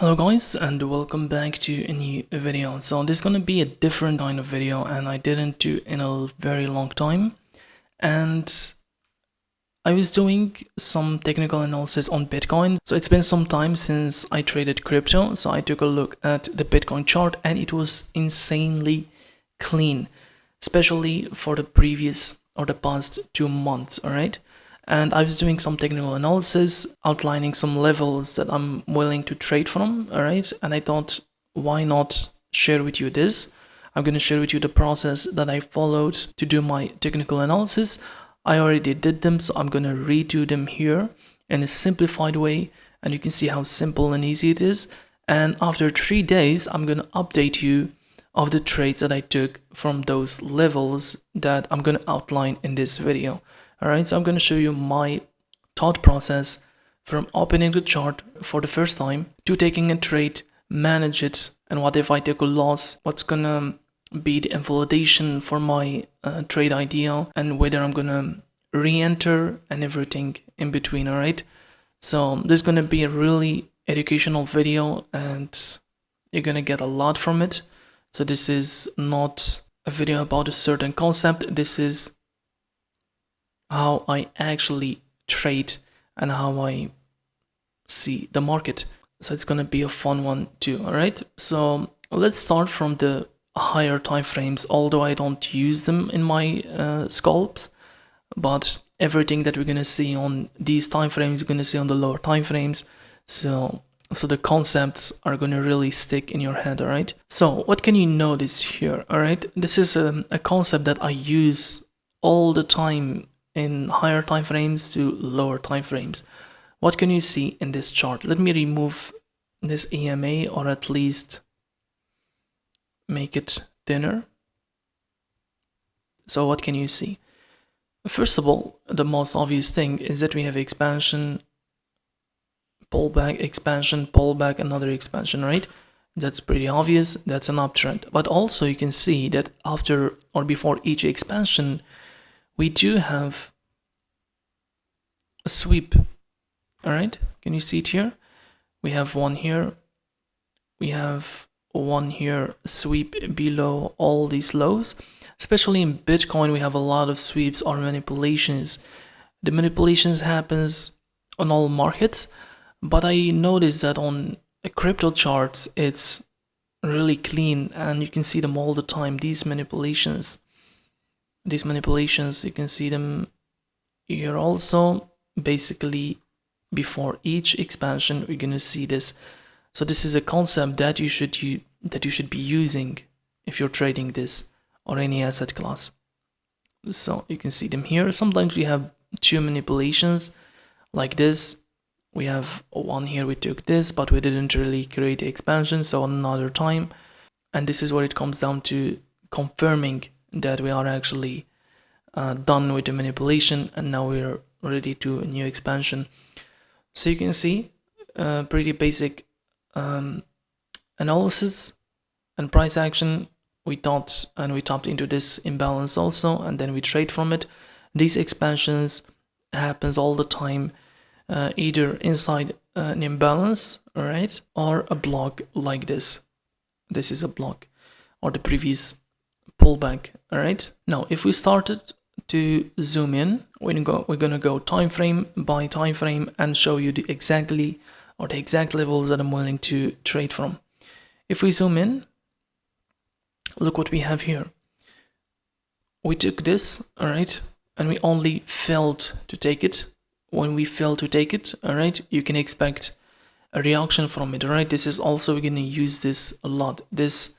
Hello guys, and welcome back to a new video. So this is gonna be a different kind of video, and I didn't do in a very long time. And I was doing some technical analysis on Bitcoin. So it's been some time since I traded crypto, so I took a look at the Bitcoin chart and it was insanely clean, especially for the previous or the past 2 months. All right, and I was doing some technical analysis, outlining some levels that I'm willing to trade from. All right, and I thought, why not share with you this? I'm going to share with you the process that I followed to do my technical analysis. I already did them, so I'm going to redo them here in a simplified way, and you can see how simple and easy it is. And after 3 days, I'm going to update you of the trades that I took from those levels that I'm going to outline in this video. Alright, so I'm going to show you my thought process from opening the chart for the first time to taking a trade, manage it, and what if I take a loss, what's going to be the invalidation for my trade idea, and whether I'm going to re-enter and everything in between. Alright, so this is going to be a really educational video and you're going to get a lot from it. So this is not a video about a certain concept. This is how I actually trade and how I see the market. So it's gonna be a fun one too. All right, so let's start from the higher time frames, although I don't use them in my scalps, but everything that we're gonna see on these time frames you're gonna see on the lower time frames. So the concepts are going to really stick in your head. All right, so what can you notice here? All right, this is a concept that I use all the time in higher time frames to lower time frames. What can you see in this chart? Let me remove this EMA, or at least make it thinner. So what can you see? First of all, the most obvious thing is that we have expansion, pullback, expansion, pullback, another expansion, right? That's pretty obvious. That's an uptrend. But also you can see that after or before each expansion, we do have a sweep. All right, can you see it here? We have one here, we have one here, sweep below all these lows. Especially in Bitcoin, we have a lot of sweeps or manipulations. The manipulations happens on all markets, but I noticed that on a crypto charts it's really clean and you can see them all the time. These manipulations, you can see them here also. Basically before each expansion we're gonna see this. So this is a concept that you should be using if you're trading this or any asset class. So you can see them here. Sometimes we have two manipulations like this. We have one here, we took this, but we didn't really create the expansion, so another time. And this is where it comes down to confirming that we are actually done with the manipulation and now we're ready to a new expansion. So you can see pretty basic analysis and price action. We thought and we tapped into this imbalance also, and then we trade from it. These expansions happens all the time, either inside an imbalance, all right, or a block like this. This is a block, or the previous pullback. All right, now if we started to zoom in, we're gonna go time frame by time frame and show you the exact levels that I'm willing to trade from. If we zoom in, look what we have here. We took this, all right, and we only failed to take it. When we fail to take it, all right, you can expect a reaction from it. All right, this is also, we're going to use this a lot, this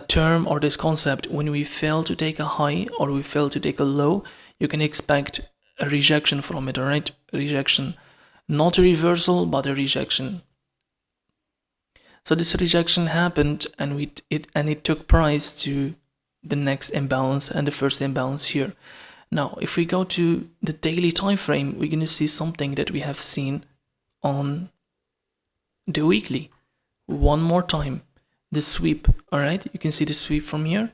term or this concept. When we fail to take a high or we fail to take a low, you can expect a rejection from it. All right, rejection, not a reversal but a rejection. So this rejection happened and it took price to the next imbalance and the first imbalance here. Now if we go to the daily time frame, we're going to see something that we have seen on the weekly. One more time, the sweep. All right, you can see the sweep from here.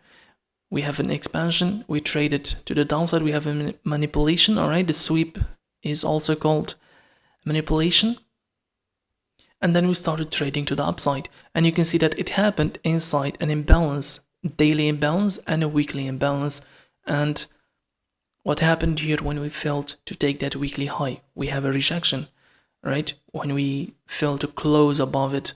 We have an expansion, we traded to the downside, we have a manipulation. All right, the sweep is also called manipulation, and then we started trading to the upside, and you can see that it happened inside an imbalance, daily imbalance and a weekly imbalance. And what happened here when we failed to take that weekly high? We have a rejection, right? When we fail to close above it,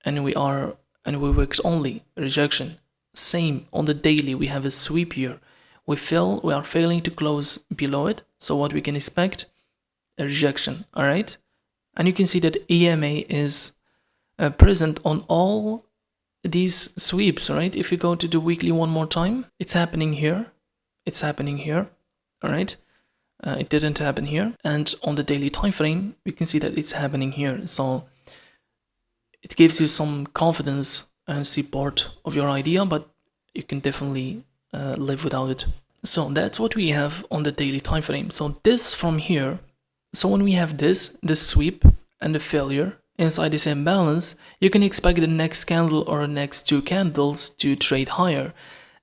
and we worked only rejection. Same on the daily, we have a sweep here. We are failing to close below it. So what we can expect? A rejection, all right? And you can see that EMA is present on all these sweeps, right? If you go to the weekly one more time, it's happening here. It's happening here, all right? It didn't happen here. And on the daily time frame, you can see that it's happening here. So it gives you some confidence and support of your idea, but you can definitely live without it. So that's what we have on the daily time frame. So this from here, so when we have this sweep and the failure inside this imbalance, you can expect the next candle or next two candles to trade higher.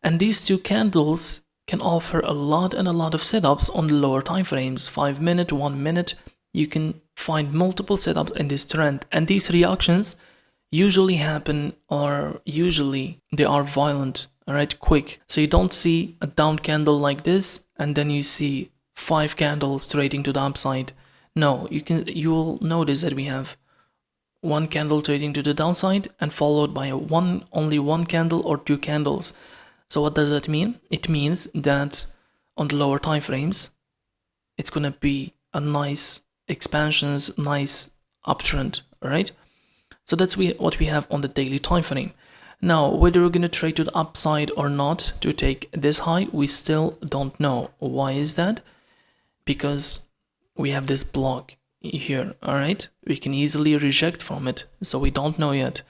And these two candles can offer a lot of setups on the lower time frames, 5 minute, 1 minute. You can find multiple setups in this trend, and these reactions usually happen, or usually they are violent, all right, quick. So you don't see a down candle like this and then you see 5 candles trading to the upside. No, you will notice that we have 1 candle trading to the downside and followed by only one candle or 2 candles. So what does that mean? It means that on the lower time frames, it's gonna be a nice expansions, nice uptrend, all right? So that's what we have on the daily time frame. Now, whether we're gonna trade to the upside or not to take this high, we still don't know. Why is that? Because we have this block here, all right? We can easily reject from it, so we don't know yet.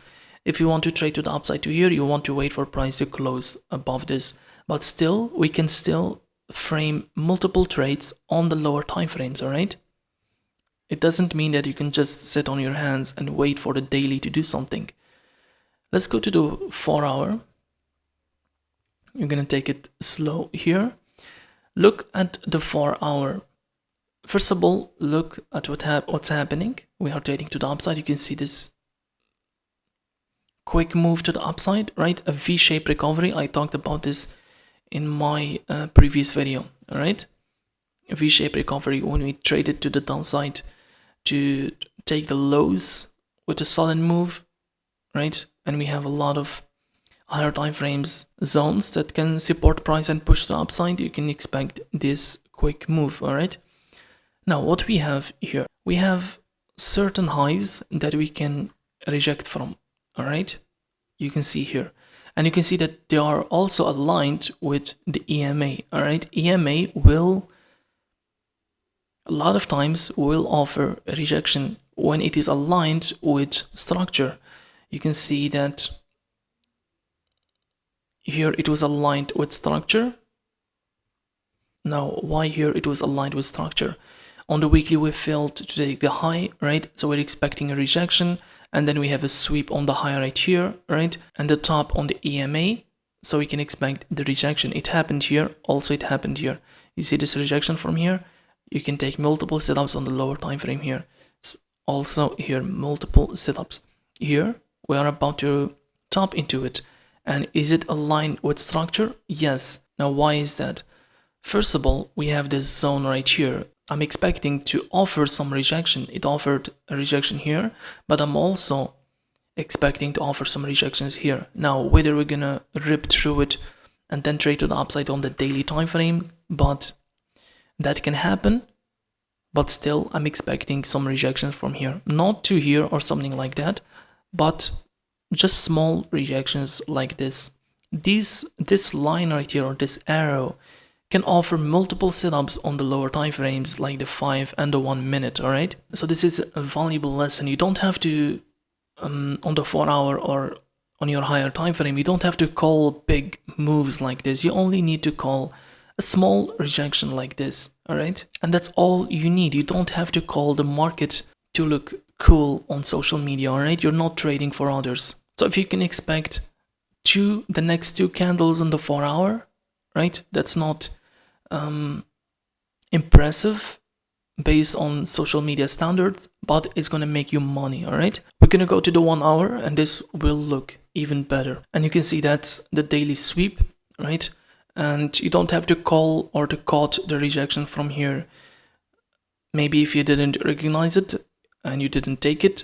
If you want to trade to the upside to here, you want to wait for price to close above this. But still, we can still frame multiple trades on the lower time frames, all right? It doesn't mean that you can just sit on your hands and wait for the daily to do something. Let's go to the 4 hour. You're gonna take it slow here. Look at the 4 hour. First of all, look at what's happening. We are trading to the upside. You can see this quick move to the upside, right? A V-shaped recovery. I talked about this in my previous video, all right? A V-shaped recovery when we traded to the downside to take the lows with a sudden move, right? And we have a lot of higher time frames zones that can support price and push the upside. You can expect this quick move, all right? Now, what we have here, we have certain highs that we can reject from, all right? You can see here. And you can see that they are also aligned with the EMA, all right? EMA will, a lot of times, will offer a rejection when it is aligned with structure. You can see that here it was aligned with structure. Now, why here it was aligned with structure? On the weekly, we failed to take the high, right? So we're expecting a rejection, and then we have a sweep on the high right here, right? And the top on the EMA, so we can expect the rejection. It happened here, also it happened here. You see this rejection from here? You can take multiple setups on the lower time frame here. Also here, multiple setups. Here, we are about to top into it. And is it aligned with structure? Yes. Now, why is that? First of all, we have this zone right here. I'm expecting to offer some rejection. It offered a rejection here, but I'm also expecting to offer some rejections here. Now, whether we're gonna rip through it and then trade to the upside on the daily time frame, but that can happen. But still, I'm expecting some rejections from here. Not to here or something like that, but just small rejections like this. This line right here, or this arrow, can offer multiple setups on the lower time frames, like the 5 and the 1 minute, all right? So this is a valuable lesson. You don't have to, on the 4 hour or on your higher time frame, you don't have to call big moves like this. You only need to call a small rejection like this, all right? And that's all you need. You don't have to call the market to look cool on social media, all right? You're not trading for others. So if you can expect the next 2 candles on the 4 hour, right? That's not impressive, based on social media standards, but it's gonna make you money. All right, we're gonna go to the 1 hour, and this will look even better. And you can see that's the daily sweep, right? And you don't have to call or to cut the rejection from here. Maybe if you didn't recognize it and you didn't take it,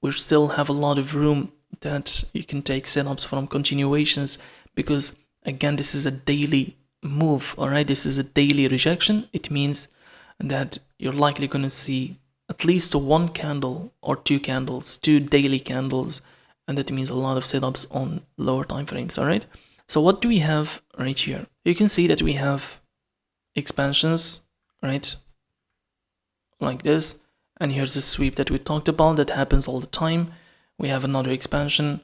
we still have a lot of room that you can take setups from continuations, because again, this is a daily move. All right, this is a daily rejection. It means that you're likely going to see at least one candle or two candles, two daily candles, and that means a lot of setups on lower time frames. All right, so what do we have right here? You can see that we have expansions, right, like this, and here's the sweep that we talked about that happens all the time. We have another expansion.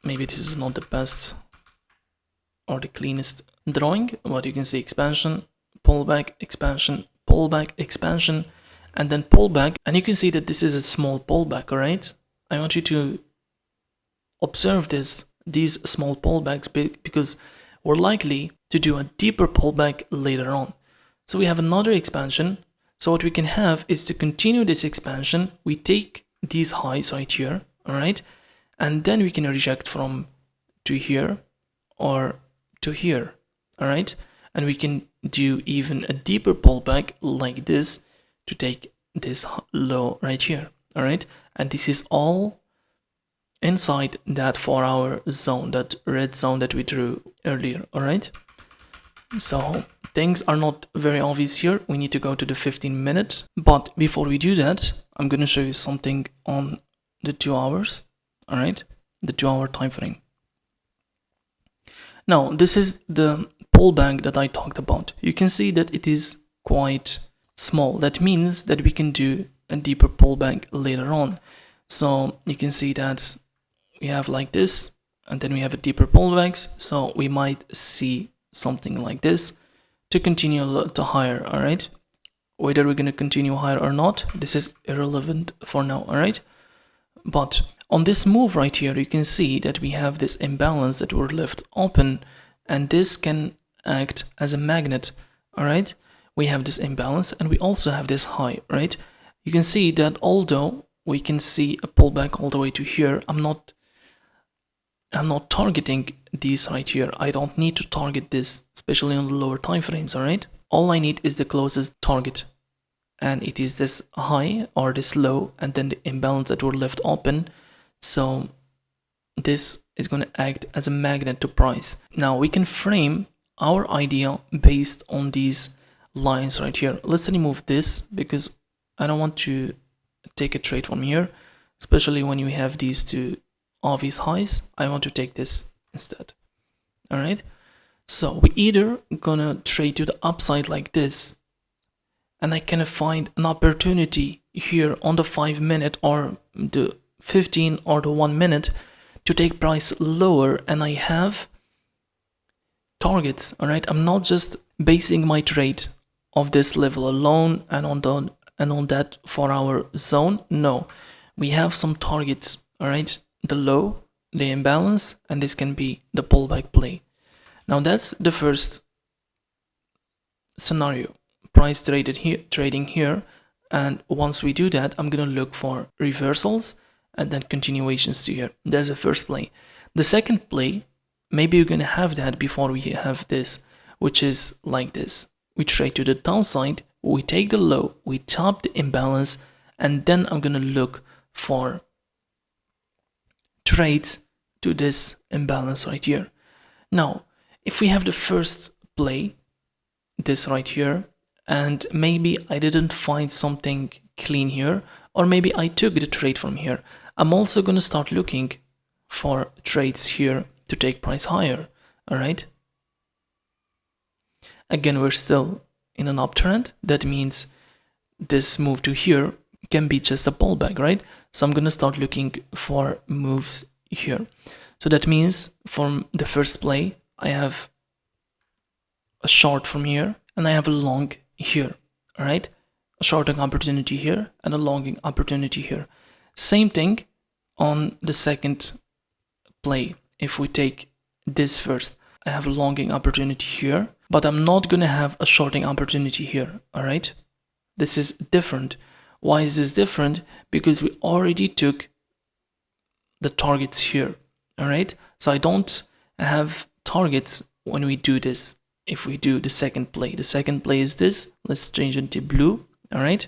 Maybe this is not the best or the cleanest drawing, but you can see expansion, pullback, expansion, pullback, expansion, and then pullback. And you can see that this is a small pullback. All right, I want you to observe these small pullbacks, because we're likely to do a deeper pullback later on. So we have another expansion. So what we can have is, to continue this expansion, we take these highs right here, all right, and then we can reject from to here or to here, all right, and we can do even a deeper pullback like this to take this low right here, all right, and this is all inside that 4 hour zone, that red zone that we drew earlier. All right, so things are not very obvious here. We need to go to the 15 minutes, but before we do that, I'm going to show you something on the 2 hours. All right, the 2 hour time frame. Now this is the pullback that I talked about. You can see that it is quite small. That means that we can do a deeper pullback later on. So you can see that we have like this, and then we have a deeper pullbacks. So we might see something like this to continue to higher. All right, whether we're going to continue higher or not, this is irrelevant for now. All right, but on this move right here, you can see that we have this imbalance that were left open, and this can act as a magnet. All right, we have this imbalance, and we also have this high. Right, you can see that although we can see a pullback all the way to here, I'm not targeting these right here. I don't need to target this, especially on the lower time frames. All right, all I need is the closest target, and it is this high or this low, and then the imbalance that were left open. So this is going to act as a magnet to price. Now we can frame our idea based on these lines right here. Let's remove this, because I don't want to take a trade from here, especially when you have these two obvious highs. I want to take this instead. All right, so we either gonna trade to the upside like this, and I can find an opportunity here on the 5 minute or the 15 or the 1 minute to take price lower, and I have targets. All right, I'm not just basing my trade of this level alone and on that 4 hour zone. No, we have some targets. All right, the low, the imbalance, and this can be the pullback play. Now that's the first scenario, price trading here, and once we do that, I'm gonna look for reversals and then continuations to here. That's the first play. The second play, maybe you're gonna have that before we have this, which is like this. We trade to the downside, we take the low, we top the imbalance, and then I'm gonna look for trades to this imbalance right here. Now, if we have the first play, this right here, and maybe I didn't find something clean here, or maybe I took the trade from here, I'm also going to start looking for trades here to take price higher. All right, again, we're still in an uptrend. That means this move to here can be just a pullback, right? So I'm going to start looking for moves here. So that means from the first play, I have a short from here, and I have a long here. All right, a shorting opportunity here and a longing opportunity here. Same thing on the second play. If we take this first, I have a longing opportunity here, but I'm not gonna have a shorting opportunity here. All right, This is different. Why is this different? Because we already took the targets here. All right, so I don't have targets when we do this. If we do the second play is this. Let's change it to blue. All right,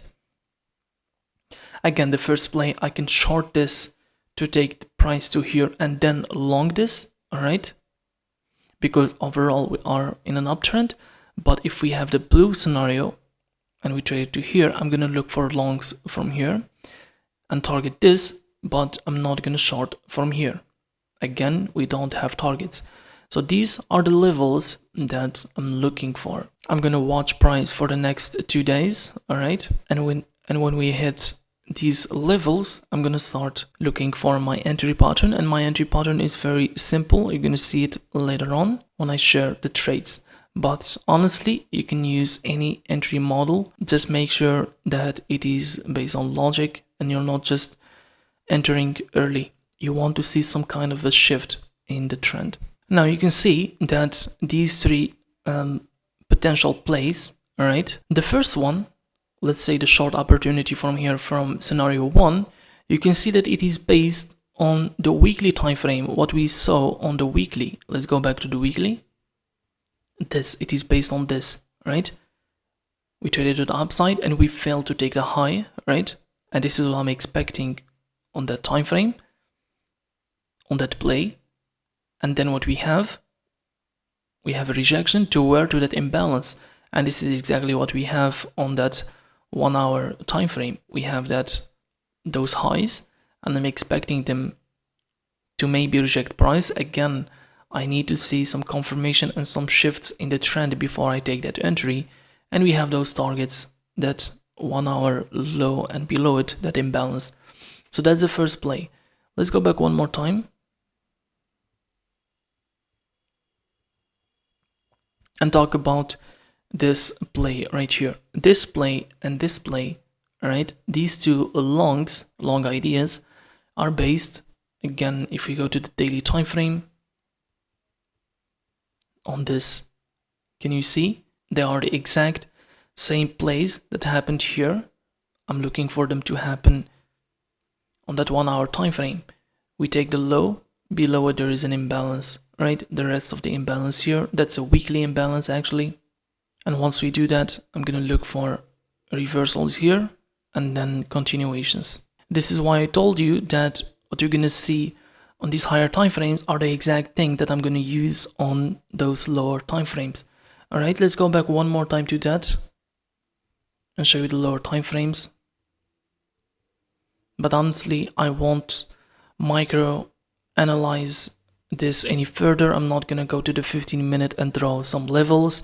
again, the first play, I can short this to take the price to here and then long this. All right, because overall we are in an uptrend. But if we have the blue scenario and we trade it to here, I'm gonna look for longs from here and target this, but I'm not gonna short from here. Again, we don't have targets. So these are the levels that I'm looking for. I'm gonna watch price for the next 2 days, all right? And when we hit these levels, I'm gonna start looking for my entry pattern, and my entry pattern is very simple. You're gonna see it later on when I share the trades. But honestly, you can use any entry model. Just make sure that it is based on logic and you're not just entering early. You want to see some kind of a shift in the trend. Now you can see that these three potential plays, all right? The first one, let's say the short opportunity from here from scenario 1, you can see that it is based on the weekly time frame, what we saw on the weekly. Let's go back to the weekly. It is based on this, right? We traded to the upside and we failed to take the high, right? And this is what I'm expecting on that time frame, on that play. And then what we have a rejection to where? To that imbalance. And this is exactly what we have on that 1 hour time frame. We have those highs, and I'm expecting them to maybe reject price. Again, I need to see some confirmation and some shifts in the trend before I take that entry. And we have those targets, that 1 hour low and below it, that imbalance. So that's the first play. Let's go back one more time and talk about this play right here. This play and this play, all right? These two long ideas are based, again, if we go to the daily time frame, on this. Can you see? They are the exact same plays that happened here. I'm looking for them to happen on that 1 hour time frame. We take the low, below it there is an imbalance, right? The rest of the imbalance here, that's a weekly imbalance actually. And once we do that, I'm gonna look for reversals here and then continuations. This is why I told you that what you're gonna see on these higher time frames are the exact thing that I'm gonna use on those lower time frames. All right, let's go back one more time to that and show you the lower time frames. But honestly, I won't micro analyze this any further. I'm not gonna go to the 15-minute and draw some levels.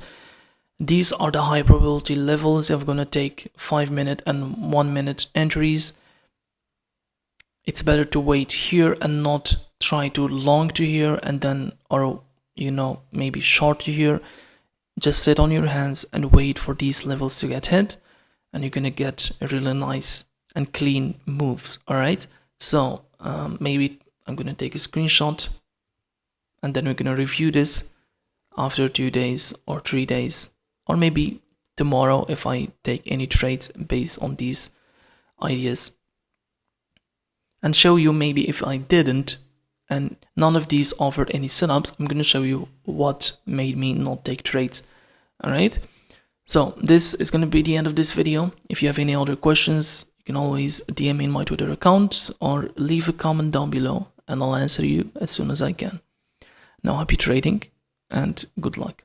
These are the high probability levels. I'm gonna take 5-minute and 1-minute entries. It's better to wait here and not try to long to here and then, or maybe short to here. Just sit on your hands and wait for these levels to get hit, and you're gonna get really nice and clean moves. All right, so maybe I'm gonna take a screenshot and then we're gonna review this after 2 days or 3 days, or maybe tomorrow if I take any trades based on these ideas, and show you maybe if I didn't and none of these offered any setups, I'm gonna show you what made me not take trades. All right, so this is gonna be the end of this video. If you have any other questions, you can always DM me in my Twitter account or leave a comment down below and I'll answer you as soon as I can. Now, happy trading and good luck.